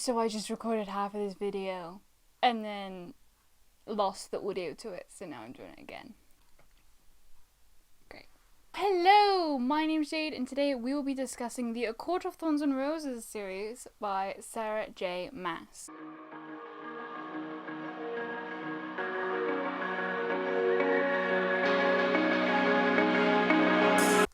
So I just recorded half of this video and then lost the audio to it, so now I'm doing it again. Great. Hello, my name's Jade, and today we will be discussing the A Court of Thorns and Roses series by Sarah J. Maas.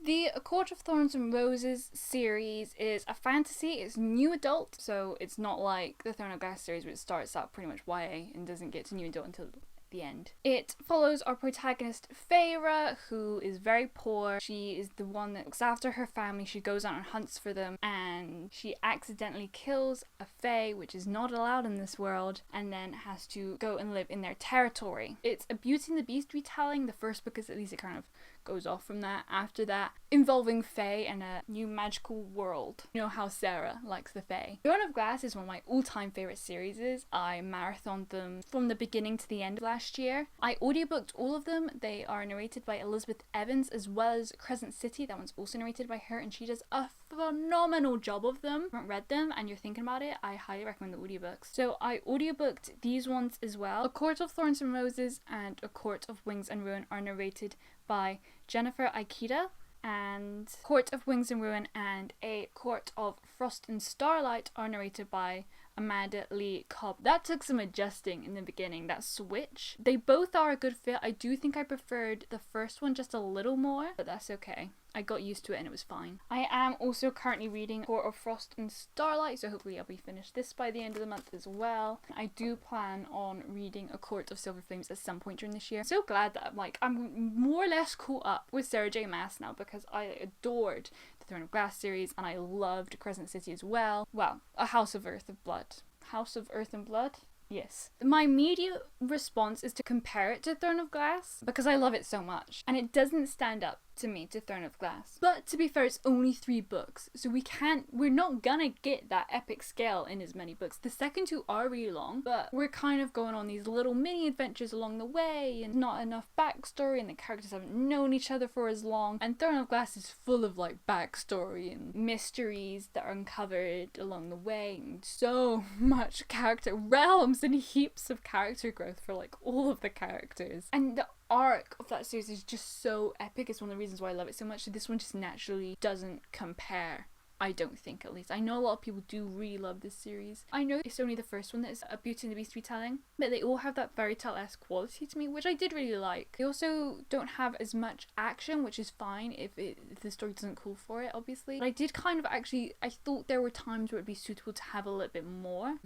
The A Court of Thorns and Roses series is a fantasy. It's new adult, so it's not like the Throne of Glass series, which starts out pretty much YA and doesn't get to new adult until the end. It follows our protagonist Feyre, who is very poor. She is the one that looks after her family. She goes out and hunts for them, and she accidentally kills a fae, which is not allowed in this world, and then has to go and live in their territory. It's a Beauty and the Beast retelling. The first book is, at least it kind of goes off from that. After that, involving fae and a new magical world. You know how Sarah likes the fae. Throne of Glass is one of my all-time favourite series. I marathoned them from the beginning to the end of last year. I audiobooked all of them. They are narrated by Elizabeth Evans, as well as Crescent City. That one's also narrated by her, and she does a phenomenal job of them. If you haven't read them and you're thinking about it, I highly recommend the audiobooks. So I audiobooked these ones as well. A Court of Thorns and Roses and A Court of Wings and Ruin are narrated by Jennifer Ikeda, and Court of Wings and Ruin and A Court of Frost and Starlight are narrated by Amanda Lee Cobb. That took some adjusting in the beginning, that switch. They both are a good fit. I do think I preferred the first one just a little more, but that's okay. I got used to it and it was fine. I am also currently reading Court of Frost and Starlight, so hopefully I'll be finished this by the end of the month as well. I do plan on reading A Court of Silver Flames at some point during this year. I'm so glad that I'm more or less caught up with Sarah J. Maas now, because I adored the Throne of Glass series and I loved Crescent City as well. Well, A House of Earth and Blood. House of Earth and Blood? Yes. My immediate response is to compare it to Throne of Glass because I love it so much, and it doesn't stand up to me to Throne of Glass. But to be fair, it's only 3 books, so we're not gonna get that epic scale in as many books. The second 2 are really long, but we're kind of going on these little mini adventures along the way, and not enough backstory, and the characters haven't known each other for as long. And Throne of Glass is full of like backstory and mysteries that are uncovered along the way, and so much character realms and heaps of character growth for like all of the characters. And the arc of that series is just so epic. It's one of the reasons why I love it so much. So this one just naturally doesn't compare, I don't think, at least. I know a lot of people do really love this series. I know it's only the first one that is a Beauty and the Beast retelling, but they all have that fairy tale-esque quality to me, which I did really like. They also don't have as much action, which is fine if the story doesn't call for it, obviously. But I did kind of I thought there were times where it'd be suitable to have a little bit more.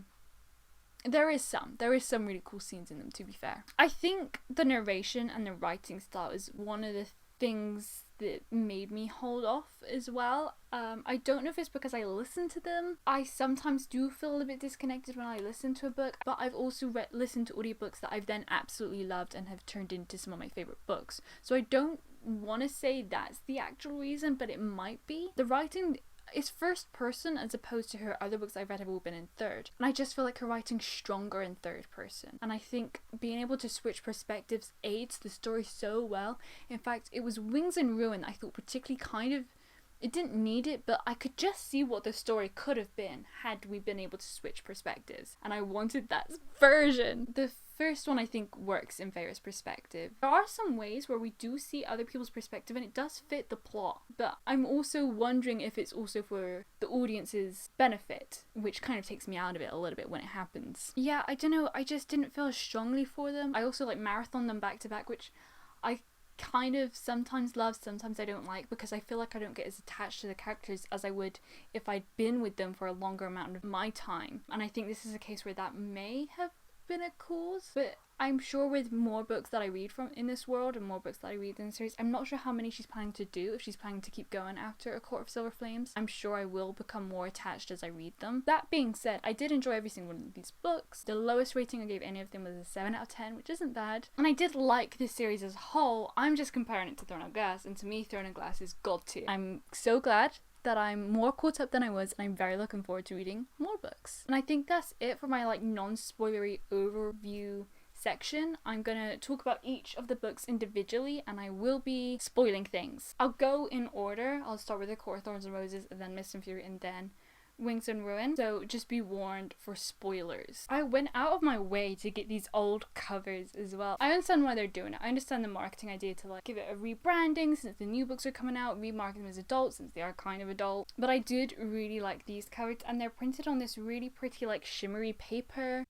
There is some really cool scenes in them, to be fair. I think the narration and the writing style is one of the things that made me hold off as well. I don't know if it's because I listen to them. I sometimes do feel a bit disconnected when I listen to a book, but I've also listened to audiobooks that I've then absolutely loved and have turned into some of my favourite books. So I don't want to say that's the actual reason, but it might be. The writing is first person, as opposed to her other books I've read have all been in third, and I just feel like her writing's stronger in third person, and I think being able to switch perspectives aids the story so well. In fact, it was Wings and Ruin I thought particularly it didn't need it, but I could just see what the story could have been had we been able to switch perspectives, and I wanted that version. The first one I think works in Feyre's perspective. There are some ways where we do see other people's perspective and it does fit the plot, but I'm also wondering if it's also for the audience's benefit, which kind of takes me out of it a little bit when it happens. Yeah, I don't know, I just didn't feel as strongly for them. I also marathon them back to back, which I kind of sometimes love, sometimes I don't like, because I feel like I don't get as attached to the characters as I would if I'd been with them for a longer amount of my time. And I think this is a case where that may have been a cause, but I'm sure with more books that I read from in this world and more books that I read in the series, I'm not sure how many she's planning to do, if she's planning to keep going after A Court of Silver Flames. I'm sure I will become more attached as I read them. That being said, I did enjoy every single one of these books. The lowest rating I gave any of them was a 7 out of 10, which isn't bad. And I did like this series as a whole. I'm just comparing it to Throne of Glass, and to me Throne of Glass is god tier. I'm so glad that I'm more caught up than I was, and I'm very looking forward to reading more books. And I think that's it for my non-spoilery overview section. I'm gonna talk about each of the books individually, and I will be spoiling things. I'll go in order. I'll start with The Court of Thorns and Roses, and then Mist and Fury, and then Wings and Ruin, so just be warned for spoilers. I went out of my way to get these old covers as well. I understand why they're doing it. I understand the marketing idea to like give it a rebranding since the new books are coming out, remarket them as adults since they are kind of adult. But I did really like these covers, and they're printed on this really pretty like shimmery paper.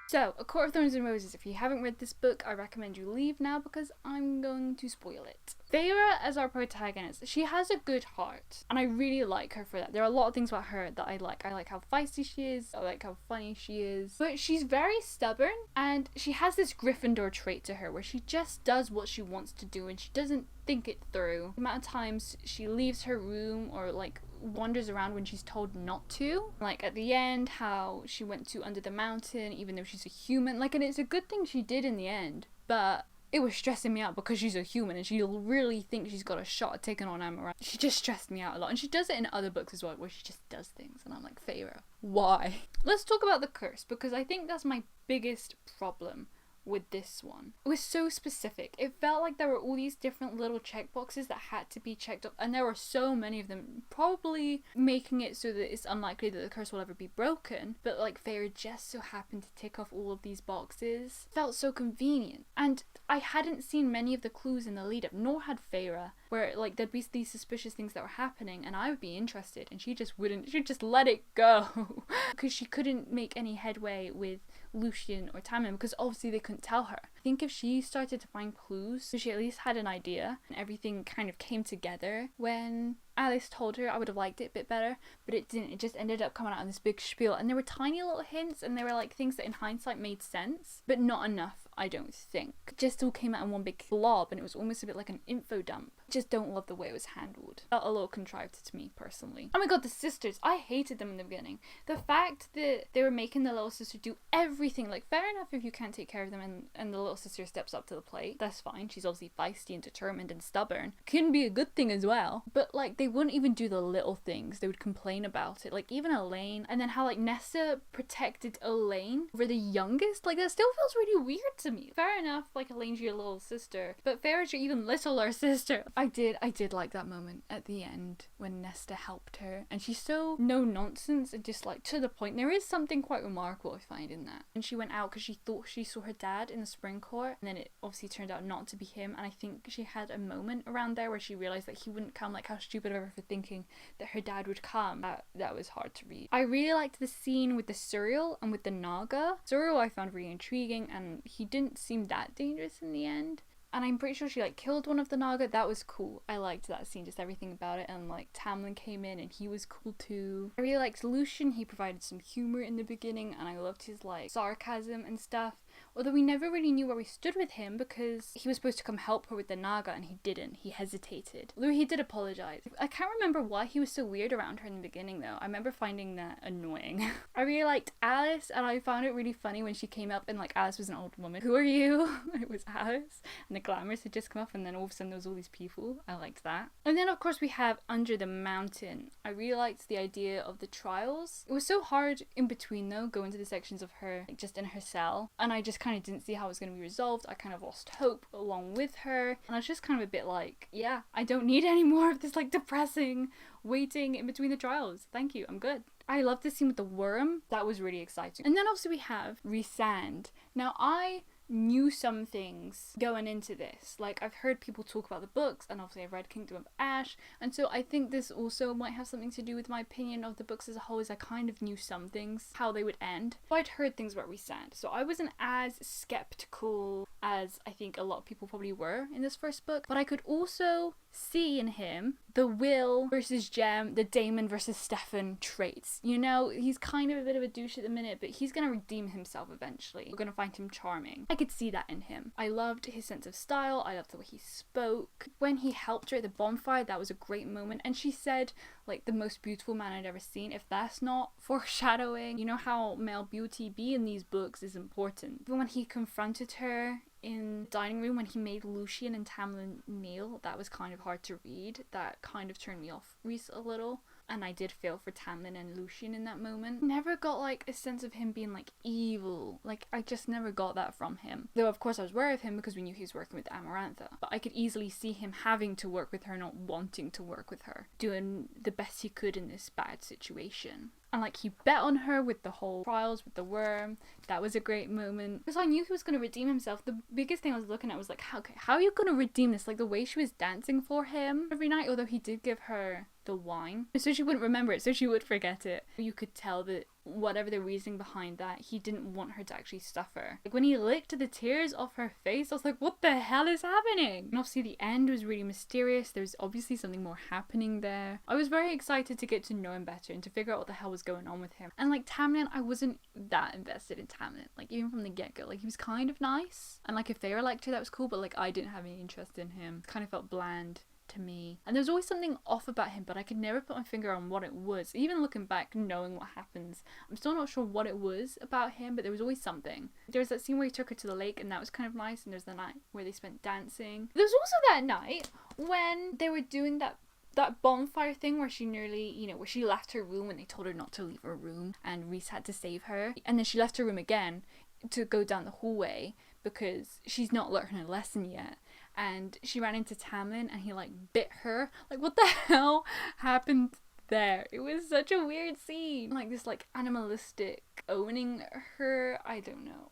So, A Court of Thorns and Roses, if you haven't read this book, I recommend you leave now because I'm going to spoil it. Feyre as our protagonist, she has a good heart, and I really like her for that. There are a lot of things about her that I like. I like how feisty she is, I like how funny she is, but she's very stubborn, and she has this Gryffindor trait to her where she just does what she wants to do and she doesn't think it through. The amount of times she leaves her room or like wanders around when she's told not to, like at the end how she went to Under the Mountain even though she's a human, like, and it's a good thing she did in the end, but it was stressing me out because she's a human and she really thinks she's got a shot at taking on Amaranth. She just stressed me out a lot, and she does it in other books as well where she just does things and I'm like, Feyre, why? Let's talk about the curse, because I think that's my biggest problem with this one. It was so specific. It felt like there were all these different little checkboxes that had to be checked off, and there were so many of them, probably making it so that it's unlikely that the curse will ever be broken, but like Feyre just so happened to tick off all of these boxes. It felt so convenient, and I hadn't seen many of the clues in the lead up, nor had Feyre, where like there'd be these suspicious things that were happening and I would be interested, and she just wouldn't. She'd just let it go because she couldn't make any headway with Lucien or Tamlin because obviously they couldn't tell her. I think if she started to find clues, so she at least had an idea and everything kind of came together when Alice told her, I would have liked it a bit better, but it didn't. It just ended up coming out in this big spiel, and there were tiny little hints and they were like things that in hindsight made sense, but not enough, I don't think. It just all came out in one big blob and it was almost a bit like an info dump. Just don't love the way it was handled. Felt a little contrived to me personally. Oh my god, the sisters, I hated them in the beginning. The fact that they were making the little sister do everything, like fair enough if you can't take care of them and the little sister steps up to the plate, that's fine. She's obviously feisty and determined and stubborn. Can be a good thing as well, but like they wouldn't even do the little things. They would complain about it, like even Elaine, and then how like Nesta protected Elaine over the youngest, like that still feels really weird to me. Fair enough, like Elaine's your little sister, but Feyre's your even littler sister. I did like that moment at the end when Nesta helped her, and she's so no nonsense and just like to the point. There is something quite remarkable I find in that. And she went out because she thought she saw her dad in the spring court, and then it obviously turned out not to be him, and I think she had a moment around there where she realized that he wouldn't come, like how stupid of her for thinking that her dad would come. That was hard to read. I really liked the scene with the Suriel and with the Naga. Suriel I found really intriguing, and he didn't seem that dangerous in the end. And I'm pretty sure she like killed one of the Naga. That was cool. I liked that scene, just everything about it. And like Tamlin came in and he was cool too. I really liked Lucien. He provided some humor in the beginning and I loved his like sarcasm and stuff. Although we never really knew where we stood with him because he was supposed to come help her with the Naga and he didn't. He hesitated. Although he did apologize. I can't remember why he was so weird around her in the beginning though. I remember finding that annoying. I really liked Alice, and I found it really funny when she came up and like Alice was an old woman. Who are you? It was Alice. And the glamours had just come up and then all of a sudden there was all these people. I liked that. And then of course we have Under the Mountain. I really liked the idea of the trials. It was so hard in between though, going to the sections of her like just in her cell, and I just kind of didn't see how it was going to be resolved. I kind of lost hope along with her, and I was just kind of a bit like, yeah, I don't need any more of this like depressing waiting in between the trials. Thank you, I'm good. I love this scene with the worm. That was really exciting. And then obviously we have Rhysand. Now I knew some things going into this. Like I've heard people talk about the books, and obviously I've read Kingdom of Ash, and so I think this also might have something to do with my opinion of the books as a whole, is I kind of knew some things, how they would end. But I'd heard things about Rhysand, so I wasn't as skeptical as I think a lot of people probably were in this first book, but I could also see in him the Will versus Jem, the Damon versus Stefan traits. You know, he's kind of a bit of a douche at the minute, but he's gonna redeem himself eventually. We're gonna find him charming. I could see that in him. I loved his sense of style. I loved the way he spoke. When he helped her at the bonfire, that was a great moment. And she said, like, the most beautiful man I'd ever seen. If that's not foreshadowing, you know how male beauty be in these books is important. Even when he confronted her in the dining room, when he made Lucien and Tamlin kneel, that was kind of hard to read. That kind of turned me off Rhys a little. And I did feel for Tamlin and Lucian in that moment. Never got like a sense of him being like evil. Like I just never got that from him. Though of course I was aware of him because we knew he was working with Amarantha. But I could easily see him having to work with her, not wanting to work with her. Doing the best he could in this bad situation. And like he bet on her with the whole trials with the worm. That was a great moment. Because I knew he was going to redeem himself. The biggest thing I was looking at was like, how are you going to redeem this? Like the way she was dancing for him every night, although he did give her the wine. So she wouldn't remember it, so she would forget it. You could tell that whatever the reasoning behind that, he didn't want her to actually suffer. Like when he licked the tears off her face, I was like, what the hell is happening? And obviously the end was really mysterious. There's obviously something more happening there. I was very excited to get to know him better and to figure out what the hell was going on with him. And like Tamlin, I wasn't that invested in Tamlin. Like even from the get-go, like he was kind of nice. And like if Feyre liked her, that was cool, but like I didn't have any interest in him. It kind of felt bland to me. And there's always something off about him, but I could never put my finger on what it was. Even looking back, knowing what happens, I'm still not sure what it was about him, but there was always something. There's that scene where he took her to the lake and that was kind of nice, and there's the night where they spent dancing. There's also that night when they were doing that bonfire thing where she nearly, you know, where she left her room when they told her not to leave her room and Rhys had to save her, and then she left her room again to go down the hallway because she's not learned her lesson yet. And she ran into Tamlin and he like bit her. Like what the hell happened there? It was such a weird scene. Like this like animalistic owning her. I don't know.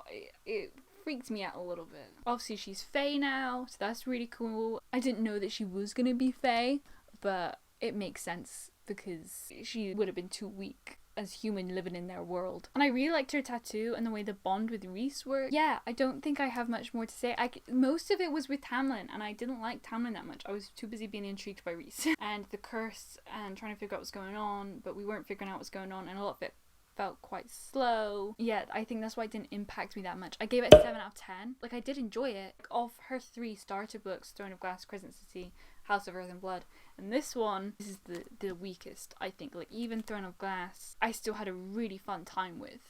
It freaked me out a little bit. Obviously she's Fae now, so that's really cool. I didn't know that she was gonna be Fae, but it makes sense because she would have been too weak as human living in their world. And I really liked her tattoo and the way the bond with Rhys worked. Yeah, I don't think I have much more to say. Most of it was with Tamlin, and I didn't like Tamlin that much. I was too busy being intrigued by Rhys and the curse and trying to figure out what's going on, but we weren't figuring out what's going on, and a lot of it felt quite slow. Yeah, I think that's why it didn't impact me that much. I gave it a 7 out of 10. Like I did enjoy it. Of her 3 starter books, Throne of Glass, Crescent City, House of Earth and Blood, and this is the weakest, I think. Like even Throne of Glass, I still had a really fun time with.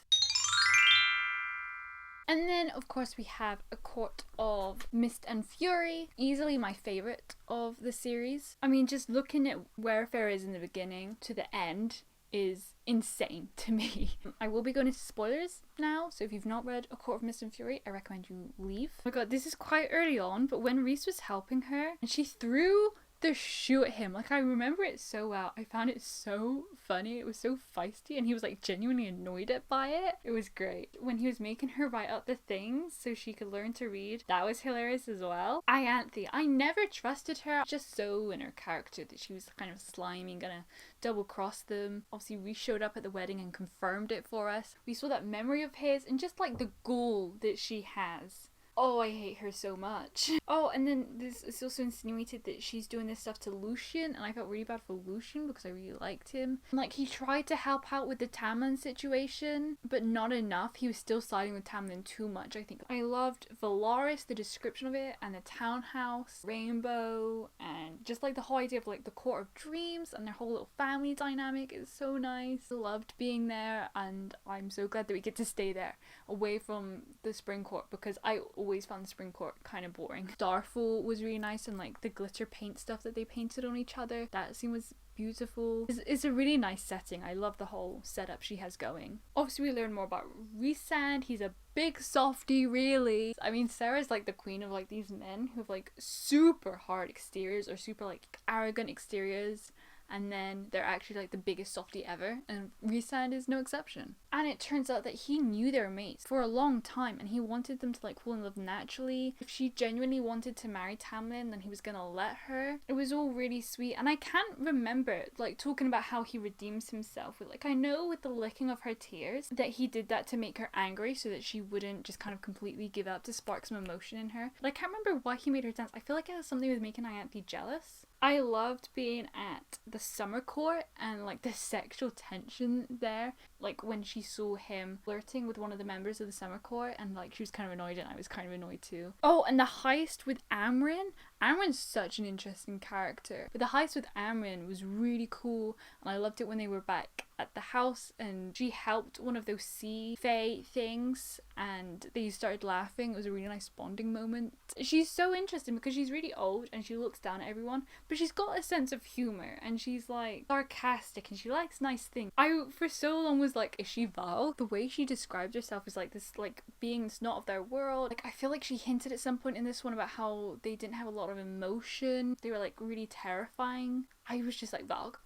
And then of course we have A Court of Mist and Fury, easily my favourite of the series. I mean, just looking at where Feyre is in the beginning to the end is insane to me. I will be going into spoilers now, so if you've not read A Court of Mist and Fury, I recommend you leave. Oh my god, this is quite early on, but when Rhys was helping her and she threw the shoe at him, like I remember it so well. I found it so funny. It was so feisty and he was like genuinely annoyed by it. It was great. When he was making her write out the things so she could learn to read, that was hilarious as well. Ianthe, I never trusted her. Just so in her character that she was kind of slimy, gonna double cross them. Obviously Rhys showed up at the wedding and confirmed it for us. We saw that memory of his and just like the goal that she has. Oh, I hate her so much. Oh, and then it's also insinuated that she's doing this stuff to Lucian, and I felt really bad for Lucian because I really liked him. Like, he tried to help out with the Tamlin situation, but not enough. He was still siding with Tamlin too much, I think. I loved Valaris, the description of it, and the townhouse, Rainbow, and just like the whole idea of like the Court of Dreams and their whole little family dynamic is so nice. I loved being there, and I'm so glad that we get to stay there, away from the Spring Court, because I always found the Spring Court kind of boring. Starfall was really nice, and like the glitter paint stuff that they painted on each other, that scene was beautiful. It's a really nice setting. I love the whole setup she has going. Obviously we learn more about Rhysand. He's a big softie, really. I mean, Sarah's like the queen of like these men who have like super hard exteriors or super like arrogant exteriors, and then they're actually like the biggest softie ever, and Rhysand is no exception. And it turns out that he knew they were mates for a long time, and he wanted them to like fall in love naturally. If she genuinely wanted to marry Tamlin, then he was gonna let her. It was all really sweet, and I can't remember like talking about how he redeems himself with, like, I know with the licking of her tears that he did that to make her angry so that she wouldn't just kind of completely give up, to spark some emotion in her. But I can't remember why he made her dance. I feel like it has something with making Ianthe jealous. I loved being at the summer court and like the sexual tension there, like when she saw him flirting with one of the members of the summer court, and like she was kind of annoyed and I was kind of annoyed too. Oh, and the heist with Amren. Amren's such an interesting character. But the heist with Amren was really cool, and I loved it when they were back at the house and she helped one of those sea fae things and they started laughing. It was a really nice bonding moment. She's so interesting because she's really old and she looks down at everyone, but she's got a sense of humor and she's like sarcastic and she likes nice things. I for so long was like, is she Val? The way she described herself is like this, like being that's not of their world. Like I feel like she hinted at some point in this one about how they didn't have a lot of emotion. They were like really terrifying. I was just like, Valg.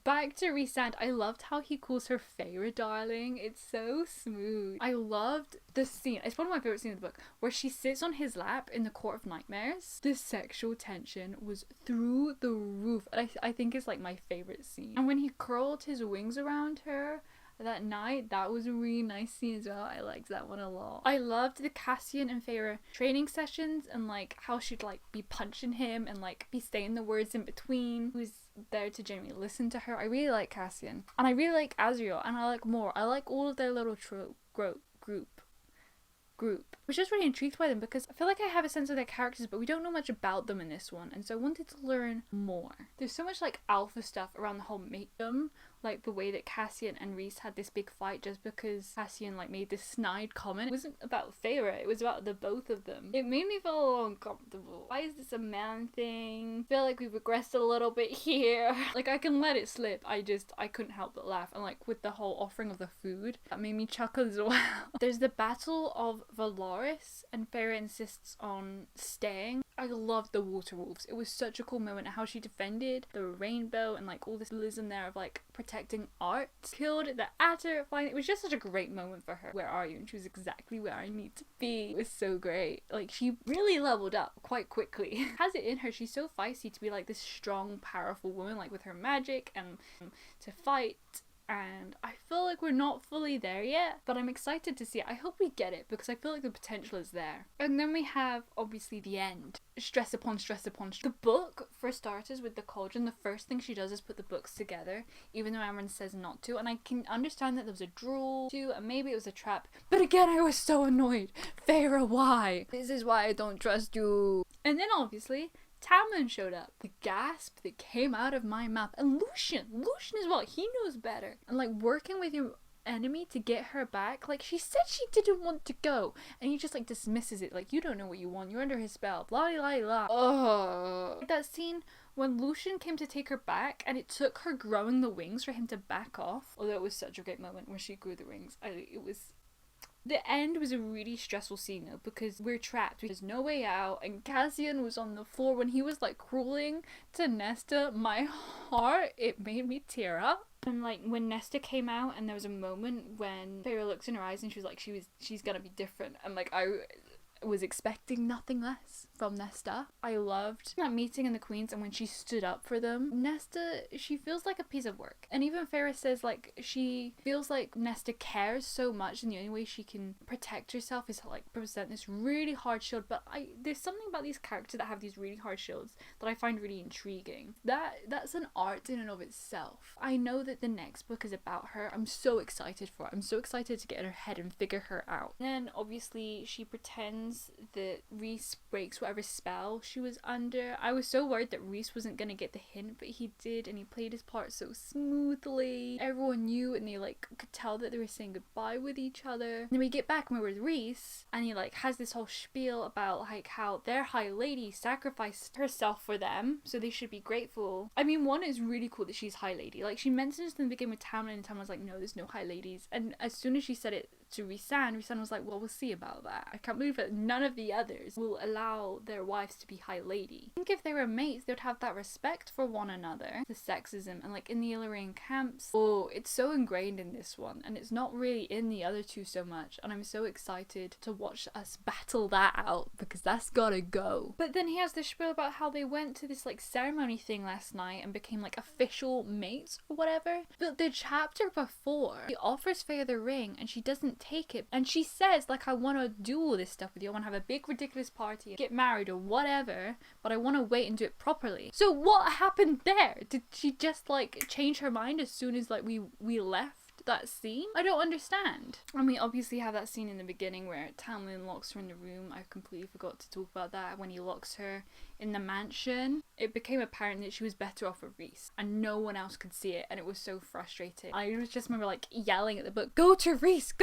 Back to Rhysand, I loved how he calls her Feyre darling. It's so smooth. I loved the scene. It's one of my favourite scenes in the book where she sits on his lap in the Court of Nightmares. The sexual tension was through the roof. And I think it's like my favourite scene. And when he curled his wings around her that night, that was a really nice scene as well. I liked that one a lot. I loved the Cassian and Feyre training sessions and like how she'd like be punching him and like be saying the words in between. Who's there to genuinely listen to her. I really like Cassian and I really like Azriel and I like Mor. I like all of their little group. I was just really intrigued by them because I feel like I have a sense of their characters but we don't know much about them in this one, and so I wanted to learn more. There's so much like alpha stuff around the whole matedom, like the way that Cassian and Rhys had this big fight just because Cassian like made this snide comment. It wasn't about Feyre, it was about the both of them. It made me feel a little uncomfortable. Why is this a man thing? I feel like we've regressed a little bit here. Like I can let it slip, I couldn't help but laugh. And like with the whole offering of the food, that made me chuckle as well. There's the Battle of Valaris and Feyre insists on staying. I loved the water wolves. It was such a cool moment how she defended the rainbow and like all this symbolism there of like protecting art. Killed the Atter. Finally, it was just such a great moment for her. Where are you? And she was exactly where I need to be. It was so great. Like she really leveled up quite quickly. Has it in her. She's so feisty to be like this strong, powerful woman, like with her magic and to fight. And I feel like we're not fully there yet, but I'm excited to see it. I hope we get it because I feel like the potential is there. And then we have obviously the end. Stress upon stress upon stress. The book, for starters, with the cauldron, the first thing she does is put the books together, even though Amren says not to. And I can understand that there was a drool too, and maybe it was a trap. But again, I was so annoyed. Feyre, why? This is why I don't trust you. And then obviously Tamlin showed up. The gasp that came out of my mouth. And Lucian as well, he knows better. And like working with your enemy to get her back, like she said she didn't want to go and he just like dismisses it like you don't know what you want, you're under his spell, blah blah blah. Oh, that scene when Lucian came to take her back and it took her growing the wings for him to back off, although it was such a great moment when she grew the wings. The end was a really stressful scene though because we're trapped. There's no way out and Cassian was on the floor when he was like crawling to Nesta. My heart, it made me tear up. And like when Nesta came out and there was a moment when Feyre looks in her eyes and she was like she's gonna be different, and like I was expecting nothing less from Nesta. I loved that meeting in the Queens and when she stood up for them. Nesta, she feels like a piece of work. And even Feyre says like she feels like Nesta cares so much and the only way she can protect herself is to like present this really hard shield. But there's something about these characters that have these really hard shields that I find really intriguing. That's an art in and of itself. I know that the next book is about her. I'm so excited for it. I'm so excited to get in her head and figure her out. And then obviously she pretends that Rhys breaks whatever spell she was under. I was so worried that Rhys wasn't gonna get the hint, but he did, and he played his part so smoothly. Everyone knew and they like could tell that they were saying goodbye with each other. And then we get back and we're with Rhys and he like has this whole spiel about like how their High Lady sacrificed herself for them, so they should be grateful. I mean, one, is really cool that she's High Lady. Like she mentions in the beginning with Tamlin and Tamlin was like, no, there's no High Ladies. And as soon as she said it to Rhysand was like, well, we'll see about that. I can't believe that none of the others will allow their wives to be High Lady. I think if they were mates, they would have that respect for one another. The sexism and like in the Illyrian camps, oh, it's so ingrained in this one and it's not really in the other two so much, and I'm so excited to watch us battle that out because that's gotta go. But then he has this spiel about how they went to this like ceremony thing last night and became like official mates or whatever. But the chapter before, he offers Feyre the ring and she doesn't take it, and she says like, I want to do all this stuff with you, I want to have a big ridiculous party, get married or whatever, but I want to wait and do it properly. So what happened there? Did she just like change her mind as soon as like we left that scene? I don't understand. And we obviously have that scene in the beginning where Tamlin locks her in the room. I completely forgot to talk about that. When he locks her in the mansion, it became apparent that she was better off with Rhys, and no one else could see it, and it was so frustrating. I just remember like yelling at the book, go to Rhys,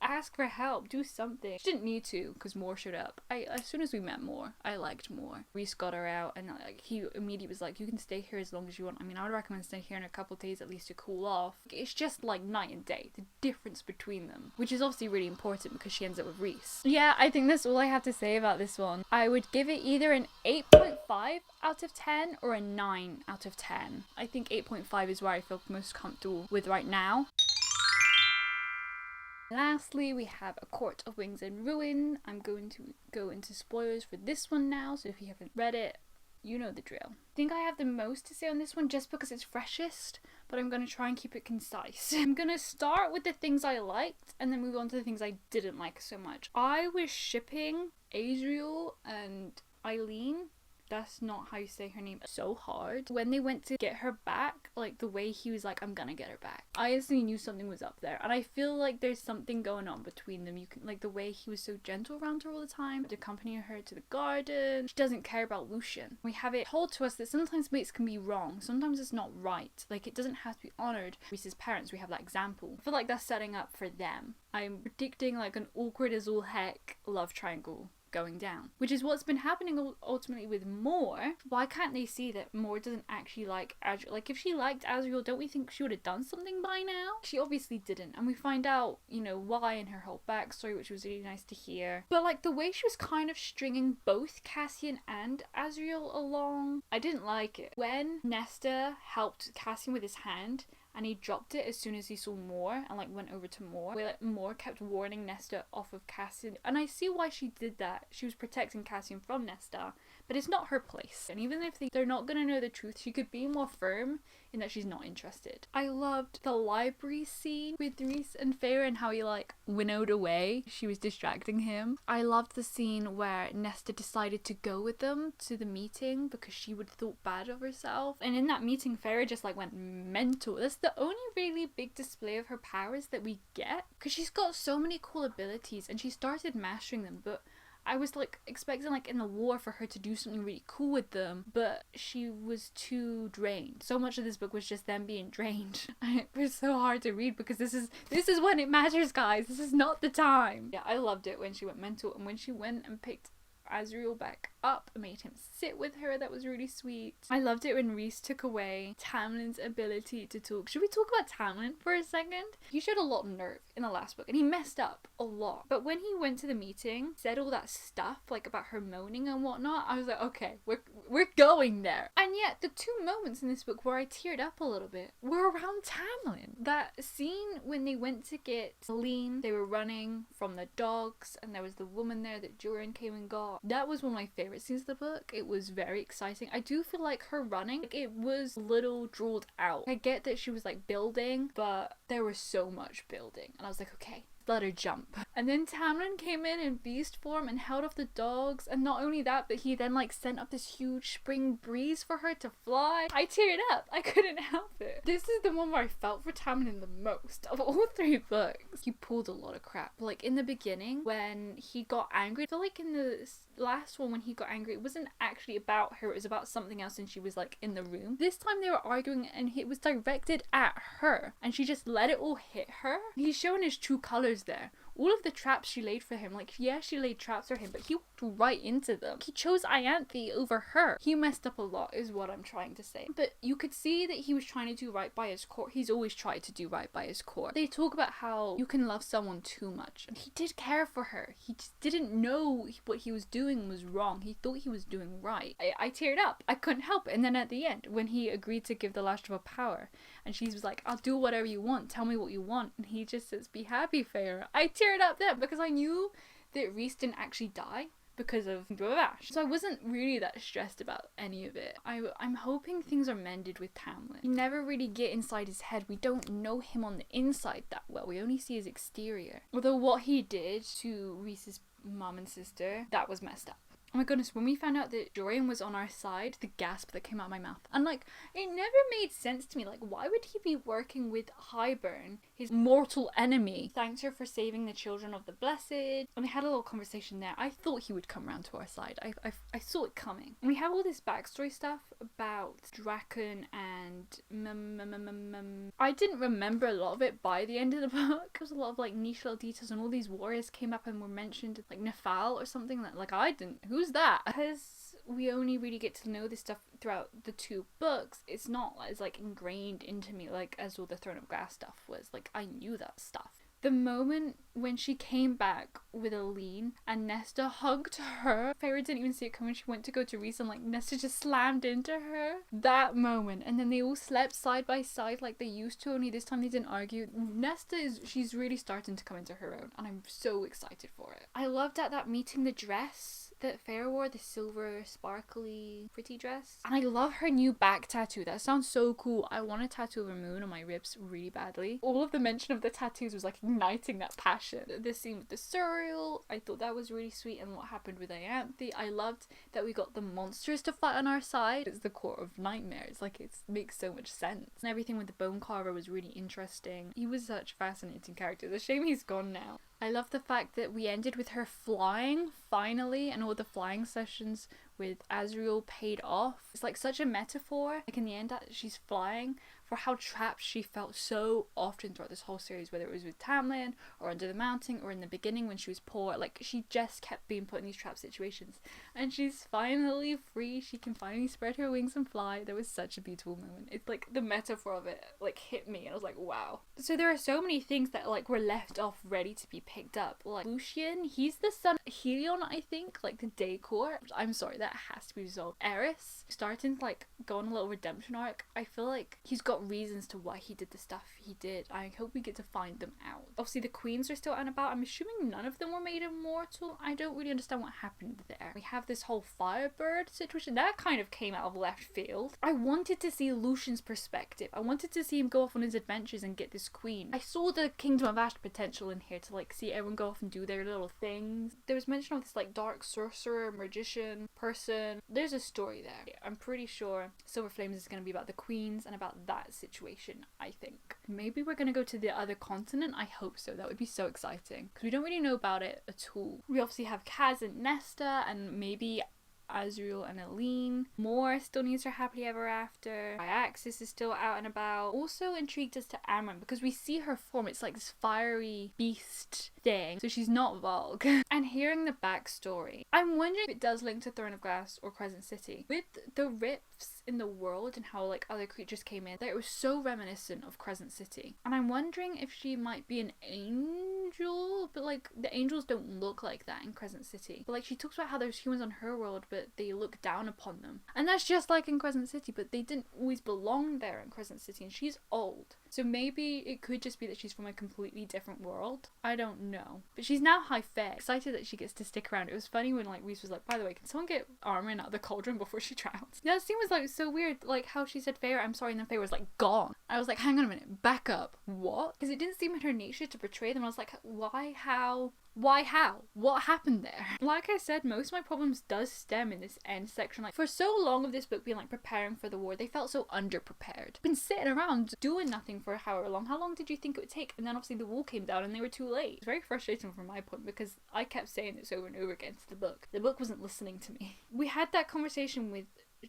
ask for help, do something. She didn't need to, because Moore showed up. As soon as we met Moore, I liked Moore. Rhys got her out, and like he immediately was like, you can stay here as long as you want. I mean, I would recommend staying here in a couple of days at least to cool off. It's just like night and day, the difference between them, which is obviously really important because she ends up with Rhys. Yeah, I think that's all I have to say about this one. I would give it either an 8.5 out of 10 or a 9 out of 10. I think 8.5 is where I feel most comfortable with right now. Lastly, we have A Court of Wings and Ruin. I'm going to go into spoilers for this one now, so if you haven't read it, you know the drill. I think I have the most to say on this one just because it's freshest, but I'm going to try and keep it concise. I'm going to start with the things I liked and then move on to the things I didn't like so much. I was shipping Azriel and Eileen, that's not how you say her name, so hard. When they went to get her back, like the way he was like, I'm gonna get her back, I instantly knew something was up there, and I feel like there's something going on between them. You can, like, the way he was so gentle around her all the time, accompanying her to the garden. She doesn't care about Lucian. We have it told to us that sometimes mates can be wrong, sometimes it's not right, like it doesn't have to be honoured. Rhys's parents, we have that example. I feel like that's setting up for them. I'm predicting like an awkward as all heck love triangle going down, which is what's been happening ultimately with Moore. Why can't they see that Moore doesn't actually like Azriel? Like, if she liked Azriel, don't we think she would have done something by now? She obviously didn't, and we find out, you know, why in her whole backstory, which was really nice to hear. But like the way she was kind of stringing both Cassian and Azriel along, I didn't like it. When Nesta helped Cassian with his hand and he dropped it as soon as he saw Moore and like went over to Moore, where like Moore kept warning Nesta off of Cassian, and I see why she did that. She was protecting Cassian from Nesta, but it's not her place. And even if they're not gonna know the truth, she could be more firm in that she's not interested. I loved the library scene with Rhys and Feyre and how he like winnowed away. She was distracting him. I loved the scene where Nesta decided to go with them to the meeting because she would have thought bad of herself. And in that meeting, Feyre just like went mental. That's the only really big display of her powers that we get, because she's got so many cool abilities and she started mastering them, but I was like expecting like in the war for her to do something really cool with them, but she was too drained. So much of this book was just them being drained. It was so hard to read because this is when it matters, guys. This is not the time. Yeah, I loved it when she went mental, and when she went and picked Azriel back up and made him sit with her. That was really sweet. I loved it when Rhys took away Tamlin's ability to talk. Should we talk about Tamlin for a second? He showed a lot of nerve in the last book and he messed up a lot. But when he went to the meeting, said all that stuff like about her moaning and whatnot, I was like, okay, we're going there. And yet the two moments in this book where I teared up a little bit were around Tamlin. That scene when they went to get Celine, they were running from the dogs and there was the woman there that Joran came and got. That was one of my favorite scenes of the book. It was very exciting. I do feel like her running, like, it was little drawn out. I get that she was like building, but there was so much building and I was like, okay, let her jump. And then Tamlin came in beast form and held off the dogs, and not only that, but he then like sent up this huge spring breeze for her to fly. I teared up. I couldn't help it. This is the one where I felt for Tamlin the most of all three books. He pulled a lot of crap. Like in the beginning when he got angry, I feel like in the last one when he got angry, it wasn't actually about her, it was about something else and she was like in the room. This time they were arguing and it was directed at her and she just let it all hit her. He's showing his true colors there. All of the traps she laid for him, like, yeah, she laid traps for him, but he walked right into them. He chose Ianthe over her. He messed up a lot is what I'm trying to say. But you could see that he was trying to do right by his court. He's always tried to do right by his court. They talk about how you can love someone too much. And he did care for her. He just didn't know what he was doing was wrong. He thought he was doing right. I teared up. I couldn't help it. And then at the end, when he agreed to give the last of a power, and she was like, I'll do whatever you want. Tell me what you want. And he just says, be happy, Feyre. I teared up then because I knew that Rhys didn't actually die because of Bravash. So I wasn't really that stressed about any of it. I'm hoping things are mended with Tamlin. We never really get inside his head. We don't know him on the inside that well. We only see his exterior. Although what he did to Rhys's mom and sister, that was messed up. Oh my goodness, when we found out that Dorian was on our side, the gasp that came out of my mouth. And like, it never made sense to me. Like, why would he be working with Highburn, his mortal enemy? Thanks her for saving the children of the blessed. And we had a little conversation there. I thought he would come around to our side. I saw it coming. And we have all this backstory stuff about Draken and I didn't remember a lot of it by the end of the book. There was a lot of like niche little details, and all these warriors came up and were mentioned, like Nefal or something that like I didn't. Who's that? Because we only really get to know this stuff throughout the 2 books, it's not as like ingrained into me like as all the Throne of Glass stuff was. Like, I knew that stuff. The moment when she came back with Aline and Nesta hugged her, Feyre didn't even see it coming. She went to go to Reese and like Nesta just slammed into her. That moment. And then they all slept side by side like they used to, only this time they didn't argue. She's really starting to come into her own, and I'm so excited for it. I loved at that meeting the dress that Feyre wore, the silver sparkly pretty dress. And I love her new back tattoo. That sounds so cool. I want a tattoo of a moon on my ribs really badly. All of the mention of the tattoos was like igniting that passion. This scene with the Surreal, I thought that was really sweet, and what happened with Ianthe. I loved that we got the monsters to fight on our side. It's the court of nightmares. Like, it makes so much sense. And everything with the bone carver was really interesting. He was such a fascinating character. It's a shame he's gone now. I love the fact that we ended with her flying, finally, and all the flying sessions with Azriel paid off. It's like such a metaphor, like in the end that she's flying, for how trapped she felt so often throughout this whole series, whether it was with Tamlin or Under the Mountain or in the beginning when she was poor. Like, she just kept being put in these trap situations, and she's finally free. She can finally spread her wings and fly. That was such a beautiful moment. It's like the metaphor of it like hit me, and I was like, wow. So there are so many things that like were left off ready to be picked up. Like Lucian, he's the son of Helion, I think, like the Day Court. I'm sorry, that has to be resolved. Eris starting to like go on a little redemption arc. I feel like he's got reasons to why he did the stuff he did. I hope we get to find them out. Obviously the queens are still out and about. I'm assuming none of them were made immortal. I don't really understand what happened there. We have this whole Firebird situation that kind of came out of left field. I wanted to see Lucian's perspective. I wanted to see him go off on his adventures and get this queen. I saw the Kingdom of Ash potential in here to like see everyone go off and do their little things. There was mention of this like dark sorcerer, magician person. There's a story there. I'm pretty sure Silver Flames is going to be about the queens and about that situation, I think. Maybe we're going to go to the other continent. I hope so. That would be so exciting, because we don't really know about it at all. We obviously have Kaz and Nesta, and maybe Azriel and Aline. Moore still needs her happily ever after. Iaxis is still out and about. Also intrigued as to Amran, because we see her form. It's like this fiery beast thing, so she's not Volg. And hearing the backstory, I'm wondering if it does link to Throne of Glass or Crescent City. With the rifts in the world and how like other creatures came in, that it was so reminiscent of Crescent City. And I'm wondering if she might be an angel, but like the angels don't look like that in Crescent City. But like she talks about how there's humans on her world, but they look down upon them. And that's just like in Crescent City, but they didn't always belong there in Crescent City, and she's old. So maybe it could just be that she's from a completely different world. I don't know. But she's now high fed. Excited that she gets to stick around. It was funny when like Reese was like, by the way, can someone get Armin out of the cauldron before she drowns? That scene was like so weird, like how she said Feyre, I'm sorry, and then Feyre was like gone. I was like, hang on a minute, back up. What? Because it didn't seem in her nature to betray them. I was like, why, how? Why, how? What happened there? Like I said, most of my problems does stem in this end section. Like, for so long of this book being like preparing for the war, they felt so underprepared. Been sitting around doing nothing for however long. How long did you think it would take? And then obviously the wall came down and they were too late. It's very frustrating from my point, because I kept saying this over and over again to the book. The book wasn't listening to me. We had that conversation with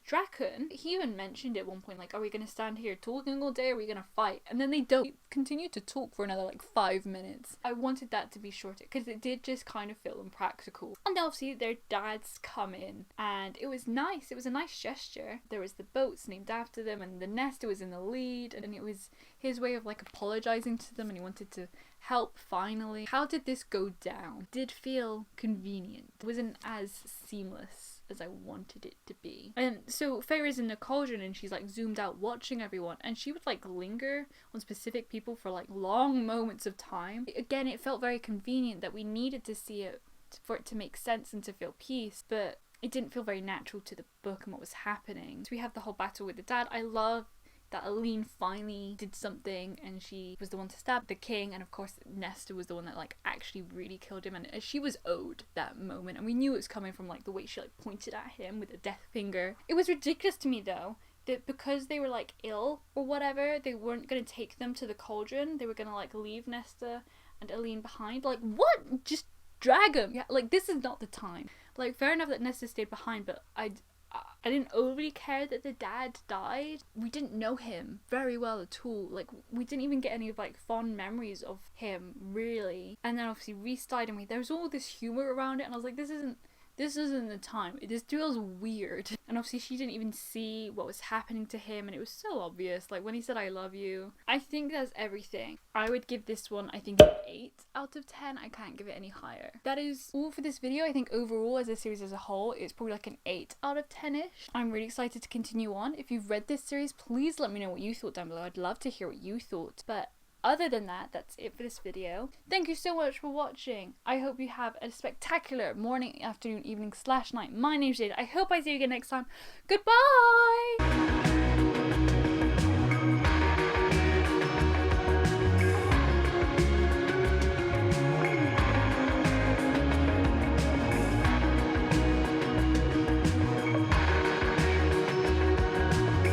Draken. He even mentioned at one point, like, are we going to stand here talking all day, or are we going to fight? And then they don't. Continue to talk for another like 5 minutes. I wanted that to be shorter, because it did just kind of feel impractical. And obviously their dads come in, and it was nice. It was a nice gesture. There was the boats named after them, and the Nesta was in the lead, and it was his way of like apologizing to them, and he wanted to help finally. How did this go down? Did feel convenient. It wasn't as seamless as I wanted it to be. And so Feyre's in the cauldron, and she's like zoomed out watching everyone, and she would like linger on specific people for like long moments of time. Again, it felt very convenient that we needed to see it for it to make sense and to feel peace, but it didn't feel very natural to the book and what was happening. So we have the whole battle with the dad. I love that Aline finally did something and she was the one to stab the king, and of course Nesta was the one that like actually really killed him, and she was owed that moment, and we knew it was coming from like the way she like pointed at him with a death finger. It was ridiculous to me though that because they were like ill or whatever, they weren't going to take them to the cauldron. They were going to like leave Nesta and Aline behind. Like, what? Just drag them. Yeah, like this is not the time. Like, fair enough that Nesta stayed behind, but I didn't overly care that the dad died. We didn't know him very well at all. Like, we didn't even get any like fond memories of him really. And then obviously Reese died, and there was all this humor around it, and I was like, this isn't the time. This feels weird. And obviously she didn't even see what was happening to him, and it was so obvious. Like when he said I love you. I think that's everything. I would give this one, I think, an 8 out of 10. I can't give it any higher. That is all for this video. I think overall as a series as a whole, it's probably like an 8 out of 10ish. I'm really excited to continue on. If you've read this series, please let me know what you thought down below. I'd love to hear what you thought. But other than that, that's it for this video. Thank you so much for watching. I hope you have a spectacular morning, afternoon, evening / night. My name's Jade. I hope I see you again next time. Goodbye!